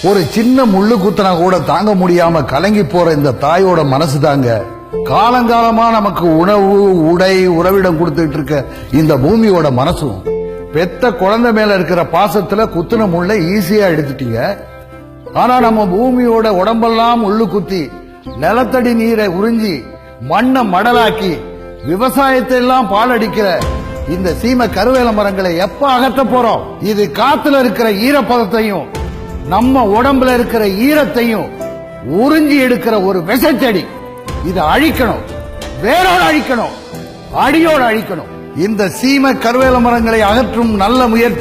ஒரு சின்ன முள்ளு குத்தனா கூட தாங்க முடியாம கலங்கி போற இந்த தாயோட மனசு தாங்க காலங்காலமா நமக்கு உணவு உடை உறவிடம் கொடுத்துட்டு இருக்க இந்த பூமியோட மனசும். பெத்த குழந்தை மேல இருக்கிற பாசத்துல குத்துன முள்ள ஈஸியா எடுத்துட்டீங்க. ஆனா நம்ம பூமியோட உடம்பெல்லாம் முள்ளு குத்தி நிலத்தடி நீரை உறிஞ்சி மண்ணை மடலாக்கி விவசாயத்தை எல்லாம் பாலடிக்கிற இந்த சீமை கருவேல மரங்களை எப்ப அகற்ற போறோம்? இது காத்துல இருக்கிற ஈரப்பதத்தையும் நம்ம உடம்புல இருக்கிற ஈரத்தையும் உறிஞ்சி எடுக்கிற ஒரு விஷச்செடி. இதை அழிக்கணும், வேரோட அழிக்கணும், அடியோட அழிக்கணும். இந்த சீமை கருவேல மரங்களை அகற்றும் நல்ல முயற்சி